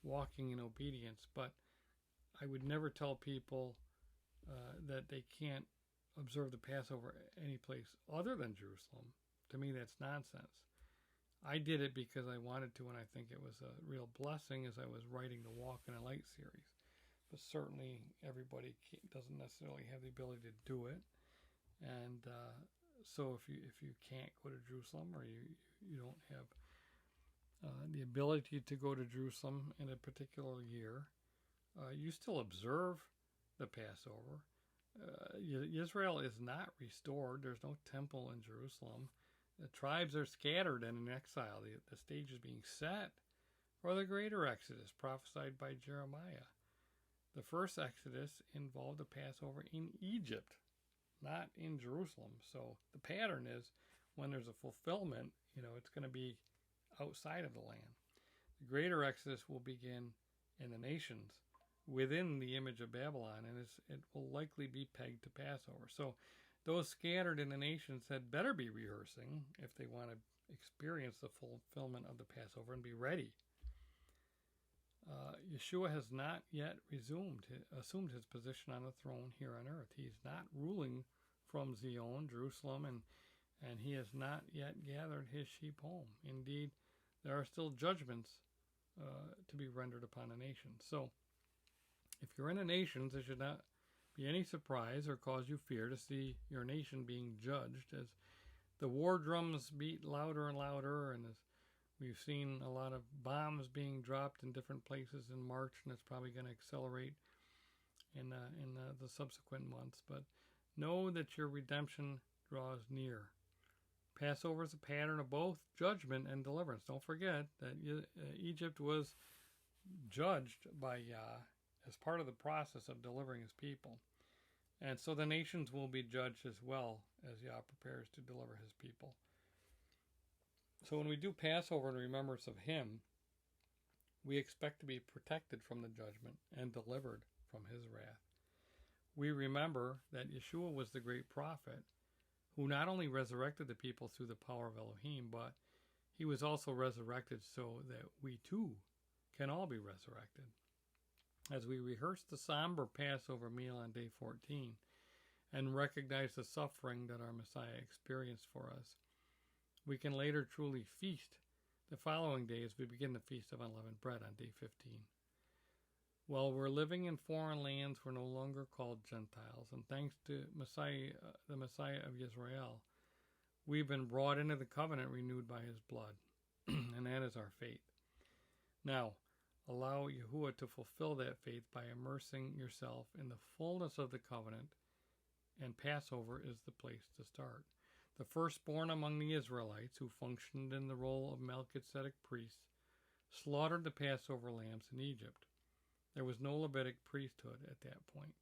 walking in obedience. But I would never tell people that they can't observe the Passover any place other than Jerusalem. To me, that's nonsense. I did it because I wanted to, and I think it was a real blessing as I was writing the Walk in a Light series. But certainly everybody doesn't necessarily have the ability to do it. And so if you can't go to Jerusalem, or you don't have the ability to go to Jerusalem in a particular year, you still observe the Passover. Israel is not restored. There's no temple in Jerusalem. The tribes are scattered and in exile. The stage is being set for the greater Exodus prophesied by Jeremiah. The first Exodus involved a Passover in Egypt, not in Jerusalem. So the pattern is when there's a fulfillment, it's going to be outside of the land. The greater Exodus will begin in the nations within the image of Babylon, and it will likely be pegged to Passover. So those scattered in the nations had better be rehearsing if they want to experience the fulfillment of the Passover and be ready. Yeshua has not yet assumed his position on the throne here on earth. He's not ruling from Zion, Jerusalem, and he has not yet gathered his sheep home. Indeed, there are still judgments to be rendered upon the nations. So, if you're in the nations, it should not be any surprise or cause you fear to see your nation being judged as the war drums beat louder and louder, and as we've seen a lot of bombs being dropped in different places in March, and it's probably going to accelerate in the subsequent months. But know that your redemption draws near. Passover is a pattern of both judgment and deliverance. Don't forget that Egypt was judged by Yah as part of the process of delivering his people. And so the nations will be judged as well as Yah prepares to deliver his people. So when we do Passover in remembrance of him, we expect to be protected from the judgment and delivered from his wrath. we remember that Yeshua was the great prophet who not only resurrected the people through the power of Elohim, but he was also resurrected so that we too can all be resurrected. As we rehearse the somber Passover meal on day 14 and recognize the suffering that our Messiah experienced for us, we can later truly feast the following day as we begin the Feast of Unleavened Bread on day 15. While we're living in foreign lands, we're no longer called Gentiles, and thanks to the Messiah of Israel, we've been brought into the covenant renewed by his blood, and that is our faith. Now, allow Yahuwah to fulfill that faith by immersing yourself in the fullness of the covenant, and Passover is the place to start. The firstborn among the Israelites, who functioned in the role of Melchizedek priests, slaughtered the Passover lambs in Egypt. There was no Levitic priesthood at that point.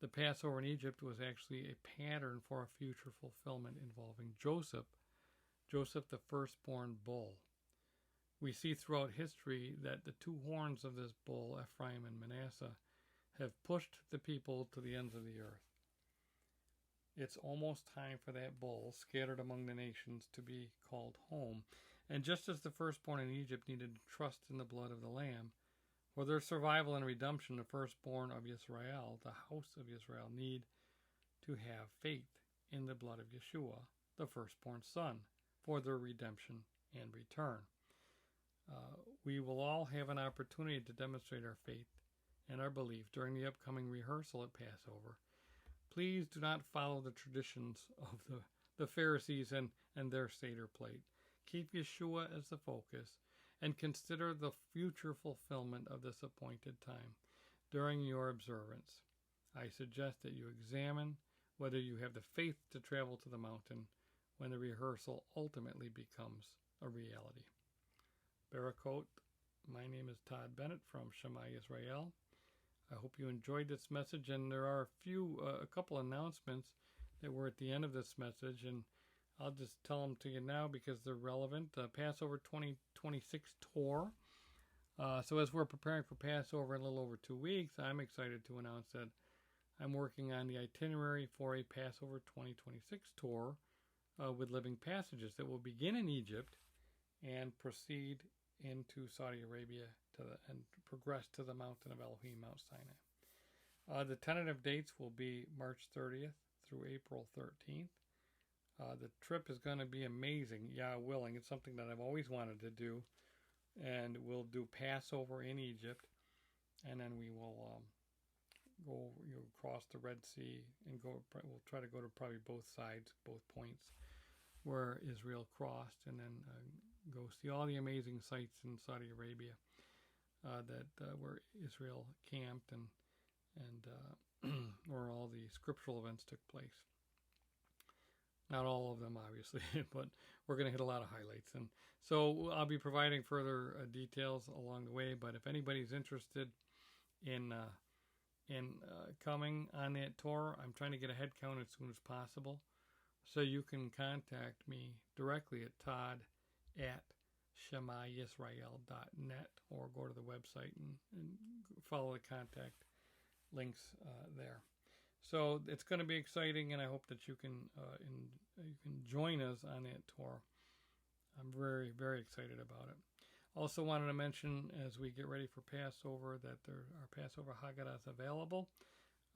The Passover in Egypt was actually a pattern for a future fulfillment involving Joseph the firstborn bull. We see throughout history that the two horns of this bull, Ephraim and Manasseh, have pushed the people to the ends of the earth. It's almost time for that bull, scattered among the nations, to be called home. And just as the firstborn in Egypt needed to trust in the blood of the lamb, for their survival and redemption, the firstborn of Israel, the house of Israel, need to have faith in the blood of Yeshua, the firstborn son, for their redemption and return. We will all have an opportunity to demonstrate our faith and our belief during the upcoming rehearsal at Passover. Please do not follow the traditions of the Pharisees and their Seder plate. Keep Yeshua as the focus and consider the future fulfillment of this appointed time during your observance. I suggest that you examine whether you have the faith to travel to the mountain when the rehearsal ultimately becomes a reality. Barakot, my name is Todd Bennett from Shema Israel. I hope you enjoyed this message, and there are a couple announcements that were at the end of this message, and I'll just tell them to you now because they're relevant. Passover 2026 tour. So as we're preparing for Passover in a little over 2 weeks, I'm excited to announce that I'm working on the itinerary for a Passover 2026 tour with living passages that will begin in Egypt and proceed into Saudi Arabia and progress to the mountain of Elohim, Mount Sinai. The tentative dates will be March 30th through April 13th. The trip is going to be amazing, Yah willing. It's something that I've always wanted to do. And we'll do Passover in Egypt, and then we will go across the Red Sea and we'll try to go to probably both sides, both points where Israel crossed, and then go see all the amazing sites in Saudi Arabia where Israel camped and where all the scriptural events took place. Not all of them, obviously, but we're going to hit a lot of highlights. And so I'll be providing further details along the way. But if anybody's interested in coming on that tour, I'm trying to get a head count as soon as possible. So you can contact me directly at todd@shemayisrael.net, or go to the website and follow the contact links there. So it's going to be exciting, and I hope that you can join us on that tour. I'm very, very excited about it. Also wanted to mention, as we get ready for Passover, that there are Passover Haggadahs available.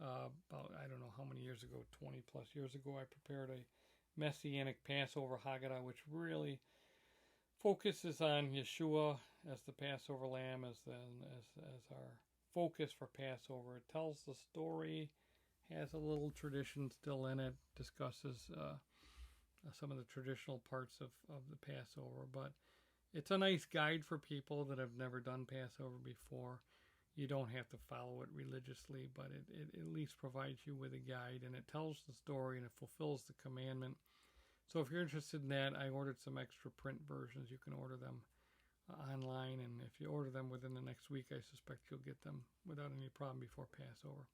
About, I don't know how many years ago, 20 plus years ago, I prepared a Messianic Passover Haggadah, which really focuses on Yeshua as the Passover lamb, as our focus for Passover. It tells the story, has a little tradition still in it, discusses some of the traditional parts of the Passover, but it's a nice guide for people that have never done Passover before. You don't have to follow it religiously, but it at least provides you with a guide, and it tells the story, and it fulfills the commandment. So if you're interested in that, I ordered some extra print versions. You can order them online, and if you order them within the next week, I suspect you'll get them without any problem before Passover.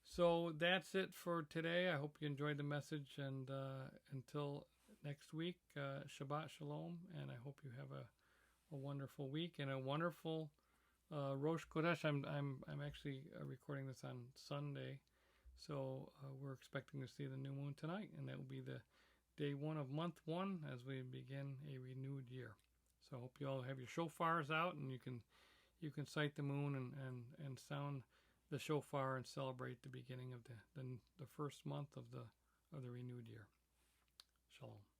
So that's it for today. I hope you enjoyed the message, and until next week, Shabbat Shalom, and I hope you have a wonderful week and a wonderful Rosh Chodesh. I'm actually recording this on Sunday, so we're expecting to see the new moon tonight, and that will be the day 1 of month 1 as we begin a renewed year. So I hope you all have your shofars out, and you can sight the moon and sound the shofar and celebrate the beginning of the first month of the renewed year. Shalom.